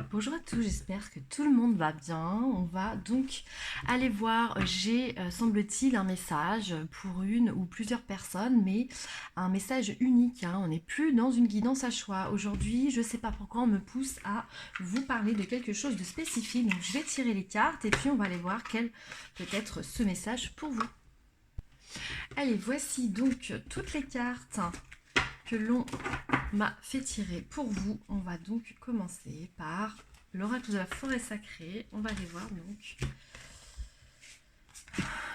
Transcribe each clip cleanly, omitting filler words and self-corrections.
Bonjour à tous, j'espère que tout le monde va bien. On va donc aller voir, j'ai semble-t-il un message pour une ou plusieurs personnes, mais un message unique, hein. On n'est plus dans une guidance à choix. Aujourd'hui, je ne sais pas pourquoi on me pousse à vous parler de quelque chose de spécifique. Donc je vais tirer les cartes et puis on va aller voir quel peut être ce message pour vous. Allez, voici donc toutes les cartes que l'on m'a fait tirer pour vous. On va donc commencer par l'oracle de la forêt sacrée. On va aller voir donc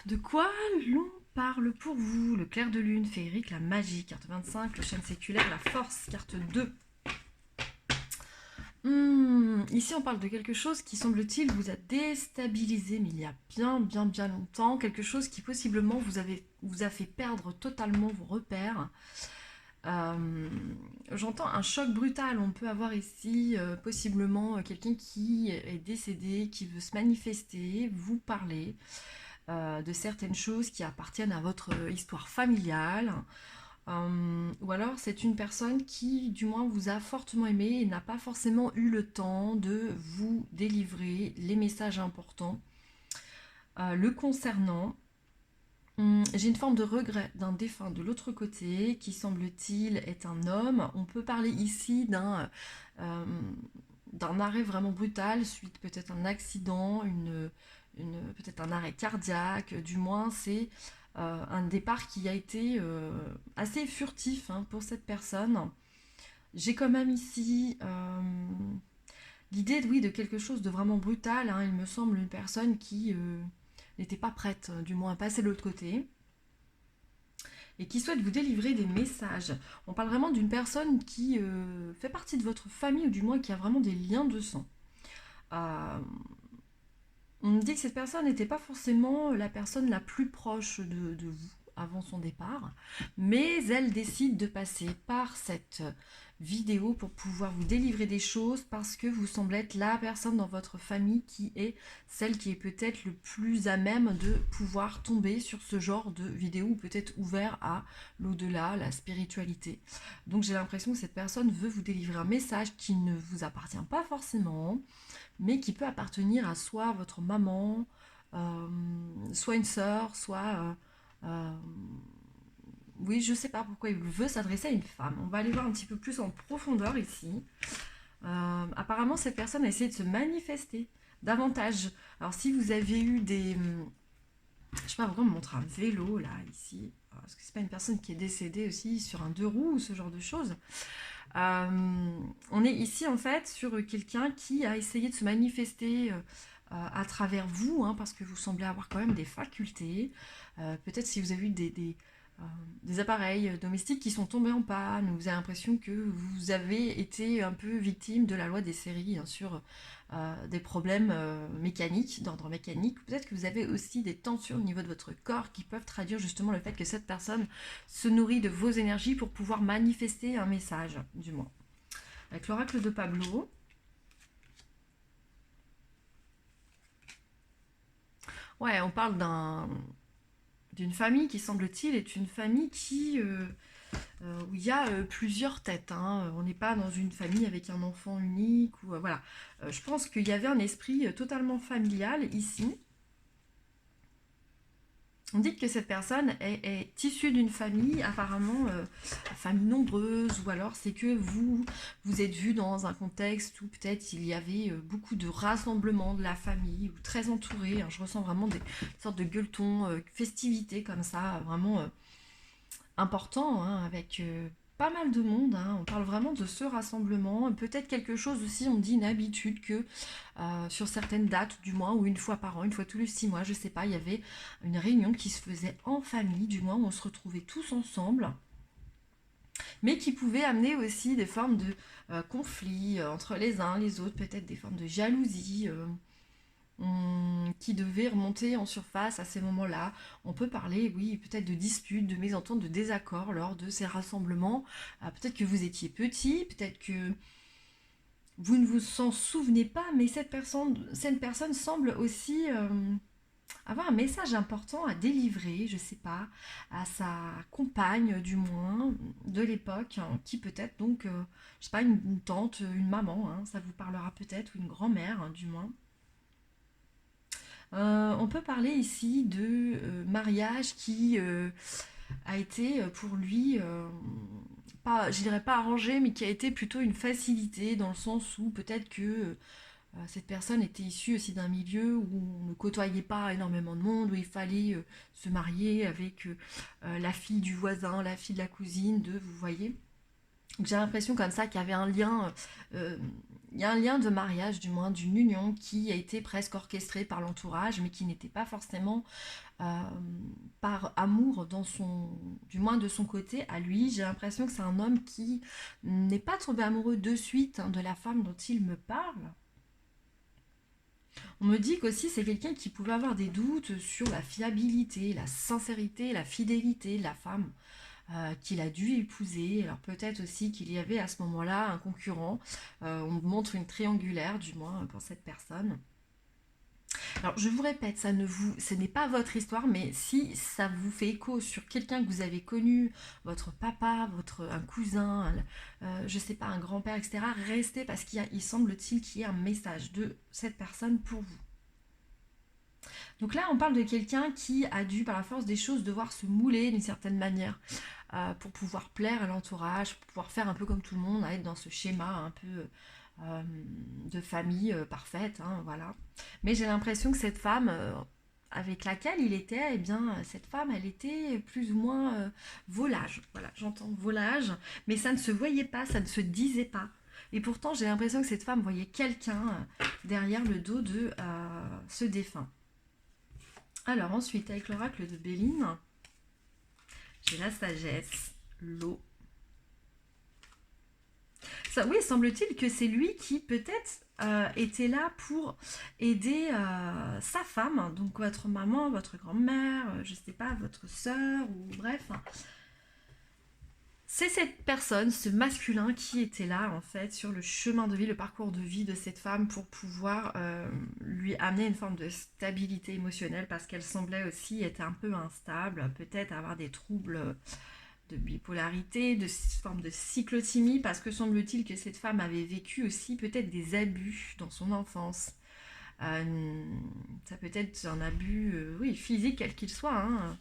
de quoi l'on parle pour vous. Le clair de lune, féerique, la magie, carte 25, le chêne séculaire, la force, carte 2. Ici on parle de quelque chose qui semble-t-il vous a déstabilisé, mais il y a bien longtemps, quelque chose qui possiblement vous a fait perdre totalement vos repères. Euh, J'entends un choc brutal. On peut avoir ici possiblement quelqu'un qui est décédé, qui veut se manifester, vous parler de certaines choses qui appartiennent à votre histoire familiale. Ou alors c'est une personne qui du moins vous a fortement aimé et n'a pas forcément eu le temps de vous délivrer les messages importants le concernant. J'ai une forme de regret d'un défunt de l'autre côté, qui semble-t-il est un homme. On peut parler ici euh, d'un arrêt vraiment brutal, suite peut-être à un accident, peut-être un arrêt cardiaque, du moins c'est un départ qui a été assez furtif, hein, pour cette personne. J'ai quand même ici l'idée, oui, de quelque chose de vraiment brutal, hein. Il me semble une personne qui n'était pas prête, du moins à passer de l'autre côté et qui souhaite vous délivrer des messages. On parle vraiment d'une personne qui fait partie de votre famille ou du moins qui a vraiment des liens de sang. Euh, on me dit que cette personne n'était pas forcément la personne la plus proche de vous avant son départ, mais elle décide de passer par cette vidéo pour pouvoir vous délivrer des choses parce que vous semblez être la personne dans votre famille qui est celle qui est peut-être le plus à même de pouvoir tomber sur ce genre de vidéo ou peut-être ouvert à l'au-delà, la spiritualité. Donc j'ai l'impression que cette personne veut vous délivrer un message qui ne vous appartient pas forcément, mais qui peut appartenir à soit votre maman, euh, soit une sœur, soit... oui, je sais pas pourquoi il veut s'adresser à une femme. On va aller voir un petit peu plus en profondeur ici. Apparemment, cette personne a essayé de se manifester davantage. Alors, si vous avez eu des... Je sais pas pourquoi on me montre un vélo, là, ici. Parce que c'est pas une personne qui est décédée aussi sur un deux roues ou ce genre de choses. On est ici en fait sur quelqu'un qui a essayé de se manifester à travers vous, hein, parce que vous semblez avoir quand même des facultés. Peut-être si vous avez eu des appareils domestiques qui sont tombés en panne, vous avez l'impression que vous avez été un peu victime de la loi des séries, bien sûr, des problèmes mécaniques, d'ordre mécanique. Peut-être que vous avez aussi des tensions au niveau de votre corps qui peuvent traduire justement le fait que cette personne se nourrit de vos énergies pour pouvoir manifester un message, du moins. Avec l'oracle de Pablo, ouais, on parle d'une famille qui, semble-t-il, est une famille où il y a plusieurs têtes, hein. On n'est pas dans une famille avec un enfant unique. Ou, voilà. Je pense qu'il y avait un esprit totalement familial ici. On dit que cette personne est issue d'une famille, apparemment, famille nombreuse, ou alors c'est que vous êtes vu dans un contexte où peut-être il y avait beaucoup de rassemblements de la famille, ou très entouré, hein. Je ressens vraiment des sortes de gueuletons, festivités comme ça, vraiment important, hein, avec pas mal de monde, hein. On parle vraiment de ce rassemblement. Peut-être quelque chose aussi, on dit une habitude que sur certaines dates, du moins, ou une fois par an, une fois tous les 6 mois, je sais pas, il y avait une réunion qui se faisait en famille, du moins, où on se retrouvait tous ensemble, mais qui pouvait amener aussi des formes de conflits entre les uns les autres, peut-être des formes de jalousie. Qui devait remonter en surface à ces moments-là. On peut parler, oui, peut-être de disputes, de mésententes, de désaccords lors de ces rassemblements. Peut-être que vous étiez petit, peut-être que vous ne vous en souvenez pas, mais cette personne semble aussi avoir un message important à délivrer, je sais pas, à sa compagne du moins, de l'époque, hein, qui peut-être donc, je sais pas, une tante, une maman, hein, ça vous parlera peut-être, ou une grand-mère hein, du moins. On peut parler ici de mariage qui a été pour lui, pas, je dirais pas arrangé, mais qui a été plutôt une facilité dans le sens où peut-être que cette personne était issue aussi d'un milieu où on ne côtoyait pas énormément de monde, où il fallait se marier avec la fille du voisin, la fille de la cousine, vous voyez. Donc j'ai l'impression comme ça qu'il y avait un lien, euh, il y a un lien de mariage, du moins d'une union qui a été presque orchestrée par l'entourage, mais qui n'était pas forcément euh, par amour dans son, du moins de son côté à lui. J'ai l'impression que c'est un homme qui n'est pas tombé amoureux de suite hein, de la femme dont il me parle. On me dit qu'aussi c'est quelqu'un qui pouvait avoir des doutes sur la fiabilité, la sincérité, la fidélité de la femme qu'il a dû épouser. Alors peut-être aussi qu'il y avait à ce moment-là un concurrent. On montre une triangulaire du moins pour cette personne. Alors je vous répète, ce n'est pas votre histoire, mais si ça vous fait écho sur quelqu'un que vous avez connu, votre papa, un cousin, je sais pas, un grand-père, etc., restez parce il semble-t-il qu'il y ait un message de cette personne pour vous. Donc là, on parle de quelqu'un qui a dû, par la force des choses, devoir se mouler d'une certaine manière pour pouvoir plaire à l'entourage, pour pouvoir faire un peu comme tout le monde, à être dans ce schéma un peu de famille parfaite, hein, voilà. Mais j'ai l'impression que cette femme avec laquelle il était, eh bien, cette femme, elle était plus ou moins volage. Voilà, j'entends volage, mais ça ne se voyait pas, ça ne se disait pas. Et pourtant, j'ai l'impression que cette femme voyait quelqu'un derrière le dos de ce défunt. Alors ensuite, avec l'oracle de Béline, j'ai la sagesse, l'eau. Ça, oui, semble-t-il que c'est lui qui peut-être était là pour aider sa femme, donc votre maman, votre grand-mère, je ne sais pas, votre sœur, ou bref. C'est cette personne, ce masculin qui était là en fait sur le chemin de vie, le parcours de vie de cette femme pour pouvoir lui amener une forme de stabilité émotionnelle parce qu'elle semblait aussi être un peu instable, peut-être avoir des troubles de bipolarité, de forme de cyclothymie parce que semble-t-il que cette femme avait vécu aussi peut-être des abus dans son enfance. Ça peut être un abus oui, physique quel qu'il soit, hein.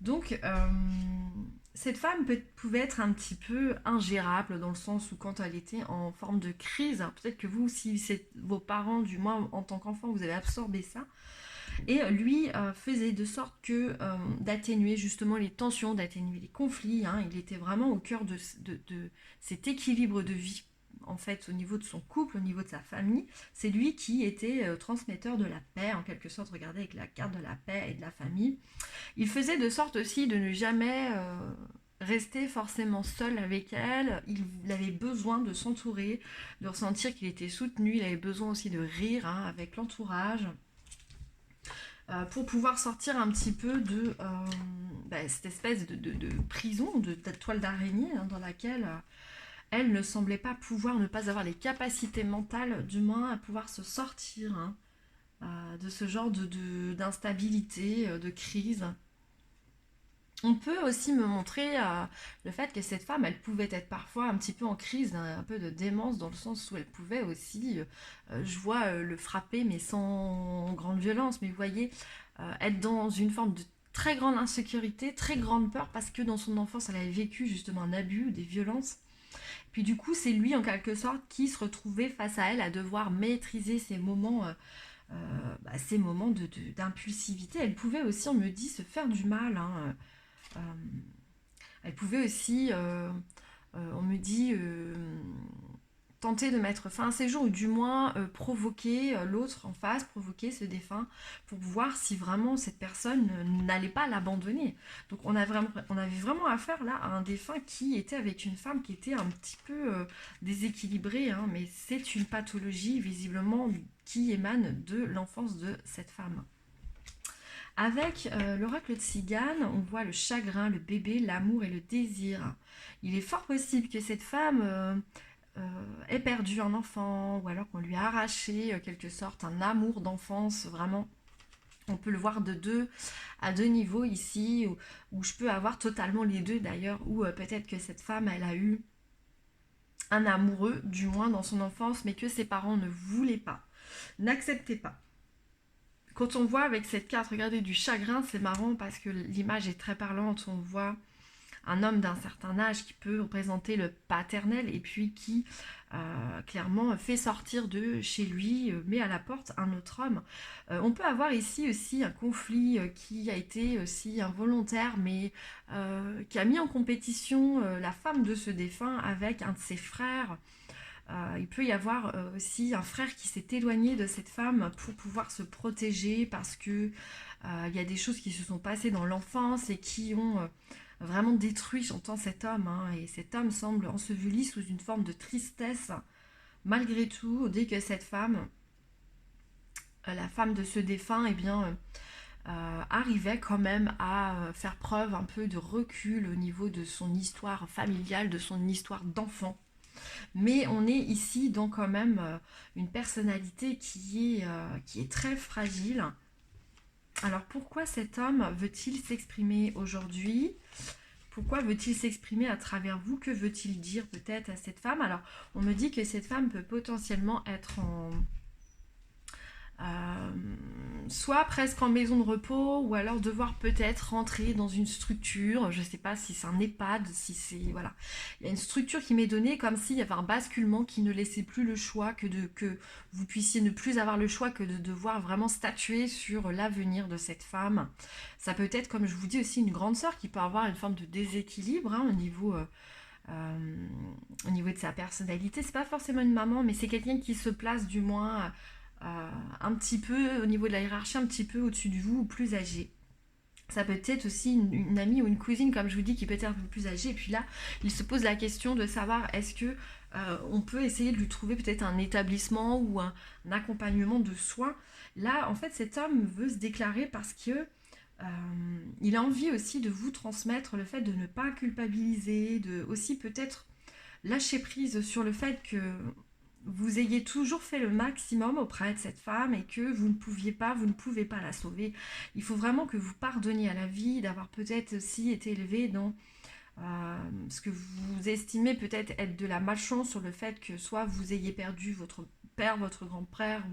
Donc, cette femme pouvait être un petit peu ingérable dans le sens où quand elle était en forme de crise, alors peut-être que vous, si c'est vos parents, du moins en tant qu'enfant, vous avez absorbé ça, et lui faisait de sorte que d'atténuer justement les tensions, d'atténuer les conflits, hein. Il était vraiment au cœur de cet équilibre de vie en fait au niveau de son couple, au niveau de sa famille. C'est lui qui était transmetteur de la paix en quelque sorte, regardez avec la carte de la paix et de la famille. Il faisait de sorte aussi de ne jamais rester forcément seul avec elle. Il avait besoin de s'entourer, de ressentir qu'il était soutenu. Il avait besoin aussi de rire hein, avec l'entourage pour pouvoir sortir un petit peu de cette espèce de prison, de toile d'araignée hein, dans laquelle elle ne semblait pas pouvoir ne pas avoir les capacités mentales, du moins à pouvoir se sortir hein, de ce genre d'instabilité, de crise. On peut aussi me montrer le fait que cette femme, elle pouvait être parfois un petit peu en crise, un peu de démence, dans le sens où elle pouvait aussi, je vois le frapper, mais sans grande violence, mais vous voyez, être dans une forme de très grande insécurité, très grande peur, parce que dans son enfance, elle avait vécu justement un abus, des violences. Puis du coup, c'est lui, en quelque sorte, qui se retrouvait face à elle à devoir maîtriser ces moments d'impulsivité. Elle pouvait aussi, on me dit, se faire du mal, hein. Euh, Elle pouvait aussi, on me dit, tenter de mettre fin à ses jours, ou du moins provoquer l'autre en face, provoquer ce défunt, pour voir si vraiment cette personne n'allait pas l'abandonner. Donc on avait vraiment affaire là à un défunt qui était avec une femme qui était un petit peu déséquilibrée, hein, mais c'est une pathologie visiblement qui émane de l'enfance de cette femme. Avec l'oracle de Cigane, on voit le chagrin, le bébé, l'amour et le désir. Il est fort possible que cette femme ait perdu un enfant, ou alors qu'on lui a arraché, quelque sorte, un amour d'enfance, vraiment. On peut le voir à deux niveaux ici, où je peux avoir totalement les deux d'ailleurs, où peut-être que cette femme, elle a eu un amoureux, du moins dans son enfance, mais que ses parents ne voulaient pas, n'acceptaient pas. Quand on voit avec cette carte, regardez, du chagrin, c'est marrant parce que l'image est très parlante. On voit un homme d'un certain âge qui peut représenter le paternel et puis qui clairement fait sortir de chez lui, met à la porte un autre homme. On peut avoir ici aussi un conflit qui a été aussi involontaire, mais qui a mis en compétition la femme de ce défunt avec un de ses frères. Il peut y avoir aussi un frère qui s'est éloigné de cette femme pour pouvoir se protéger parce que il y a des choses qui se sont passées dans l'enfance et qui ont vraiment détruit, j'entends, cet homme. Hein, et cet homme semble enseveli sous une forme de tristesse. Malgré tout, dès que cette femme, la femme de ce défunt, eh bien, arrivait quand même à faire preuve un peu de recul au niveau de son histoire familiale, de son histoire d'enfant. Mais on est ici dans quand même une personnalité qui est très fragile. Alors pourquoi cet homme veut-il s'exprimer aujourd'hui? Pourquoi veut-il s'exprimer à travers vous? Que veut-il dire peut-être à cette femme? Alors on me dit que cette femme peut potentiellement être soit presque en maison de repos, ou alors devoir peut-être rentrer dans une structure, je ne sais pas si c'est un EHPAD, si c'est... Voilà. Il y a une structure qui m'est donnée comme s'il y avait un basculement qui ne laissait plus le choix, que vous puissiez ne plus avoir le choix que de devoir vraiment statuer sur l'avenir de cette femme. Ça peut être, comme je vous dis, aussi une grande sœur qui peut avoir une forme de déséquilibre hein, au niveau de sa personnalité. C'est pas forcément une maman, mais c'est quelqu'un qui se place du moins un petit peu au niveau de la hiérarchie, un petit peu au-dessus de vous ou plus âgé. Ça peut être aussi une amie ou une cousine, comme je vous dis, qui peut être un peu plus âgée. Et puis là, il se pose la question de savoir est-ce que on peut essayer de lui trouver peut-être un établissement ou un accompagnement de soins. Là, en fait, cet homme veut se déclarer parce que il a envie aussi de vous transmettre le fait de ne pas culpabiliser, de aussi peut-être lâcher prise sur le fait que vous ayez toujours fait le maximum auprès de cette femme et que vous ne pouvez pas la sauver. Il faut vraiment que vous pardonniez à la vie d'avoir peut-être aussi été élevé dans ce que vous estimez peut-être être de la malchance sur le fait que soit vous ayez perdu votre père, votre grand-père,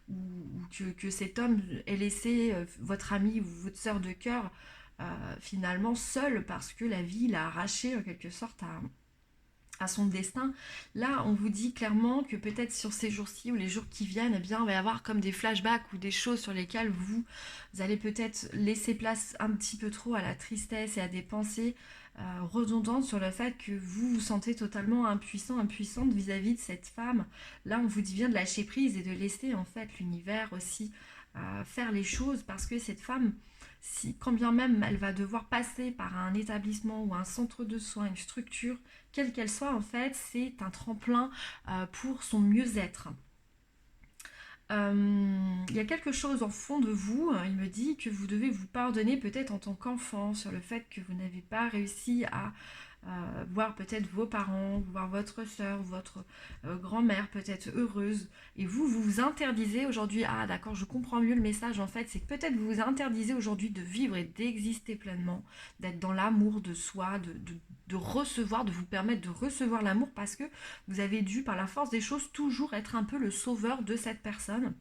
ou que cet homme ait laissé votre ami ou votre sœur de cœur finalement seul parce que la vie l'a arraché en quelque sorte à son destin. Là, on vous dit clairement que peut-être sur ces jours-ci ou les jours qui viennent, eh bien, il va y avoir comme des flashbacks ou des choses sur lesquelles vous allez peut-être laisser place un petit peu trop à la tristesse et à des pensées redondantes sur le fait que vous vous sentez totalement impuissant, impuissante vis-à-vis de cette femme. Là, on vous dit bien de lâcher prise et de laisser en fait l'univers aussi faire les choses parce que cette femme, si, quand bien même elle va devoir passer par un établissement ou un centre de soins, une structure, quelle qu'elle soit, en fait, c'est un tremplin pour son mieux-être. Il y a quelque chose en fond de vous, il me dit que vous devez vous pardonner peut-être en tant qu'enfant sur le fait que vous n'avez pas réussi à voir peut-être vos parents, voir votre soeur, votre grand-mère peut-être heureuse, et vous vous interdisez aujourd'hui, ah d'accord, je comprends mieux le message en fait, c'est que peut-être vous vous interdisez aujourd'hui de vivre et d'exister pleinement, d'être dans l'amour de soi, de recevoir, de vous permettre de recevoir l'amour parce que vous avez dû par la force des choses toujours être un peu le sauveur de cette personne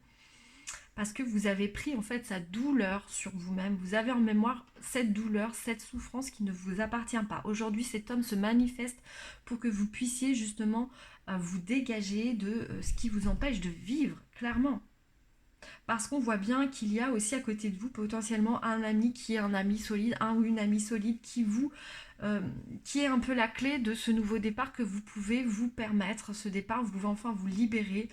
parce que vous avez pris en fait sa douleur sur vous-même, vous avez en mémoire cette douleur, cette souffrance qui ne vous appartient pas. Aujourd'hui, cet homme se manifeste pour que vous puissiez justement vous dégager de ce qui vous empêche de vivre, clairement. Parce qu'on voit bien qu'il y a aussi à côté de vous potentiellement un ami qui est un ami solide, un ou une amie solide qui est un peu la clé de ce nouveau départ que vous pouvez vous permettre. Ce départ, vous pouvez enfin vous libérer.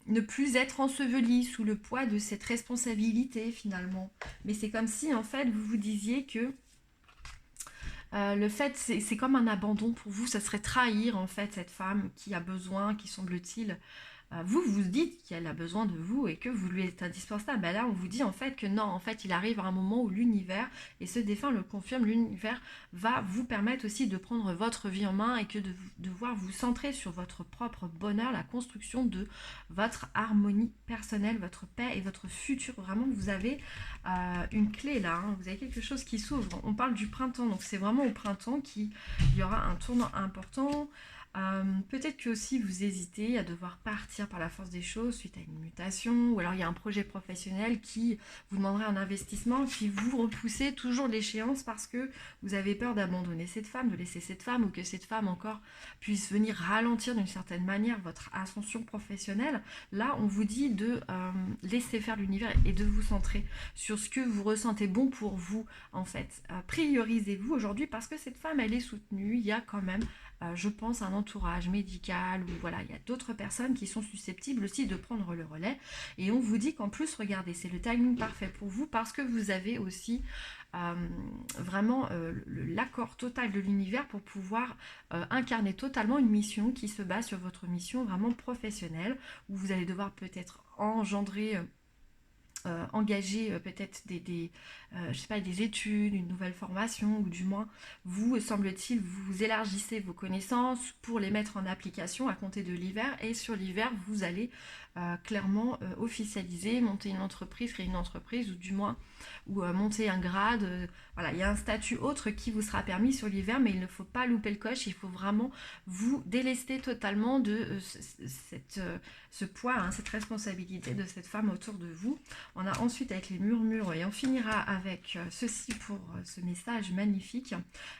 Ne plus être enseveli sous le poids de cette responsabilité finalement. Mais c'est comme si en fait vous vous disiez que le fait c'est comme un abandon pour vous, ça serait trahir en fait cette femme qui a besoin, qui semble-t-il vous vous dites qu'elle a besoin de vous et que vous lui êtes indispensable. Ben là, on vous dit en fait que non, en fait, il arrive à un moment où l'univers, et ce défunt le confirme, l'univers va vous permettre aussi de prendre votre vie en main et que de devoir vous centrer sur votre propre bonheur, la construction de votre harmonie personnelle, votre paix et votre futur. Vraiment, vous avez une clé là, hein. Vous avez quelque chose qui s'ouvre. On parle du printemps, donc c'est vraiment au printemps qu'il y aura un tournant important. Peut-être que aussi vous hésitez à devoir partir par la force des choses suite à une mutation, ou alors il y a un projet professionnel qui vous demanderait un investissement, puis vous repoussez toujours l'échéance parce que vous avez peur d'abandonner cette femme, de laisser cette femme, ou que cette femme encore puisse venir ralentir d'une certaine manière votre ascension professionnelle. Là, on vous dit de laisser faire l'univers et de vous centrer sur ce que vous ressentez bon pour vous, en fait. Priorisez-vous aujourd'hui parce que cette femme, elle est soutenue, il y a quand même je pense, un entourage médical, ou voilà, il y a d'autres personnes qui sont susceptibles aussi de prendre le relais. Et on vous dit qu'en plus, regardez, c'est le timing parfait pour vous parce que vous avez aussi vraiment l'accord total de l'univers pour pouvoir incarner totalement une mission qui se base sur votre mission vraiment professionnelle, où vous allez devoir peut-être engendrer engager peut-être je sais pas, des études, une nouvelle formation, ou du moins, vous, semble-t-il, vous élargissez vos connaissances pour les mettre en application à compter de l'hiver, et sur l'hiver, vous allez clairement officialiser, monter une entreprise, créer une entreprise, ou du moins, ou monter un grade. Voilà, il y a un statut autre qui vous sera permis sur l'hiver, mais il ne faut pas louper le coche, il faut vraiment vous délester totalement de ce poids, hein, cette responsabilité de cette femme autour de vous. On a ensuite avec les murmures, et on finira avec ceci pour ce message magnifique.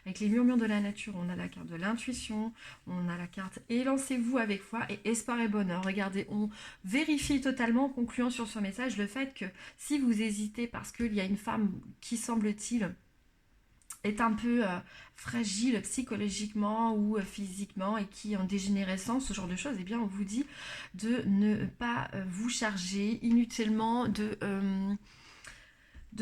Avec les murmures de la nature, on a la carte de l'intuition, on a la carte élancez-vous avec foi et espoir et bonheur. Regardez, on vérifie totalement, en concluant sur ce message, le fait que si vous hésitez parce qu'il y a une femme qui, semble-t-il, est un peu fragile psychologiquement ou physiquement et qui est en dégénérescence, ce genre de choses, eh bien on vous dit de ne pas vous charger inutilement de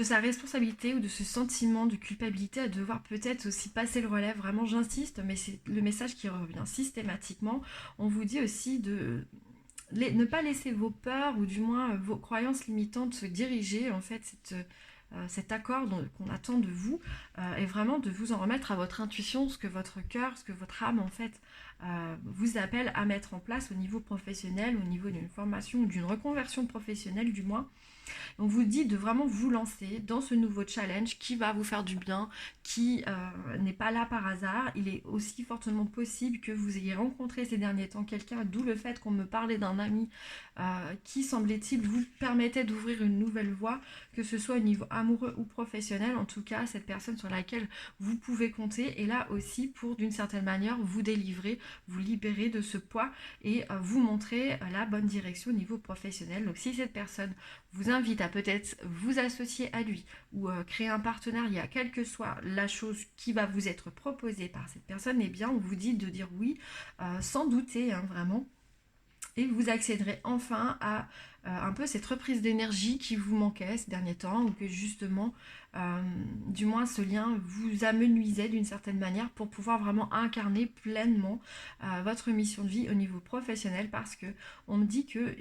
sa responsabilité ou de ce sentiment de culpabilité à devoir peut-être aussi passer le relais. Vraiment, j'insiste, mais c'est le message qui revient systématiquement. On vous dit aussi de ne pas laisser vos peurs ou du moins vos croyances limitantes se diriger, en fait, cet accord qu'on attend de vous, et vraiment de vous en remettre à votre intuition, ce que votre cœur, ce que votre âme, en fait, vous appelle à mettre en place au niveau professionnel, au niveau d'une formation ou d'une reconversion professionnelle du moins. On vous dit de vraiment vous lancer dans ce nouveau challenge qui va vous faire du bien, qui n'est pas là par hasard. Il est aussi fortement possible que vous ayez rencontré ces derniers temps quelqu'un, d'où le fait qu'on me parlait d'un ami qui, semblait-il, vous permettait d'ouvrir une nouvelle voie, que ce soit au niveau amoureux ou professionnel. En tout cas, cette personne sur laquelle vous pouvez compter est là aussi pour, d'une certaine manière, vous délivrer, vous libérer de ce poids et vous montrer la bonne direction au niveau professionnel. Donc si cette personne vous invite à peut-être vous associer à lui ou créer un partenariat, quelle que soit la chose qui va vous être proposée par cette personne, eh bien on vous dit de dire oui sans douter, hein, vraiment. Et vous accéderez enfin à un peu cette reprise d'énergie qui vous manquait ces derniers temps, ou que justement, du moins ce lien vous amenuisait d'une certaine manière pour pouvoir vraiment incarner pleinement votre mission de vie au niveau professionnel, parce que on me dit que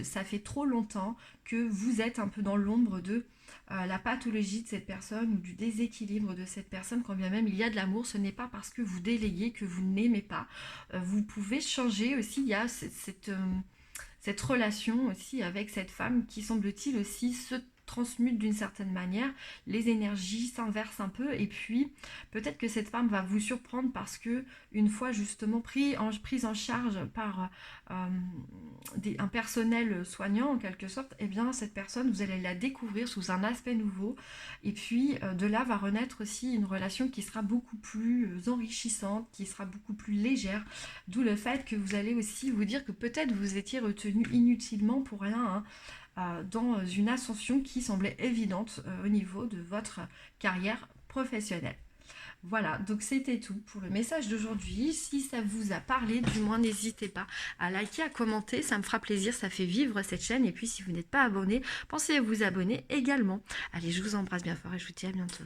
ça fait trop longtemps que vous êtes un peu dans l'ombre de la pathologie de cette personne ou du déséquilibre de cette personne. Quand bien même il y a de l'amour, ce n'est pas parce que vous déléguez que vous n'aimez pas. Vous pouvez changer aussi, il y a cette relation aussi avec cette femme qui, semble-t-il, aussi se transmute d'une certaine manière, les énergies s'inversent un peu, et puis peut-être que cette femme va vous surprendre parce que une fois justement prise en charge par un personnel soignant en quelque sorte, et eh bien cette personne, vous allez la découvrir sous un aspect nouveau, et puis de là va renaître aussi une relation qui sera beaucoup plus enrichissante, qui sera beaucoup plus légère, d'où le fait que vous allez aussi vous dire que peut-être vous étiez retenu inutilement pour rien, hein, dans une ascension qui semblait évidente au niveau de votre carrière professionnelle. Voilà, donc c'était tout pour le message d'aujourd'hui. Si ça vous a parlé, du moins n'hésitez pas à liker, à commenter, ça me fera plaisir, ça fait vivre cette chaîne. Et puis si vous n'êtes pas abonné, pensez à vous abonner également. Allez, je vous embrasse bien fort et je vous dis à bientôt.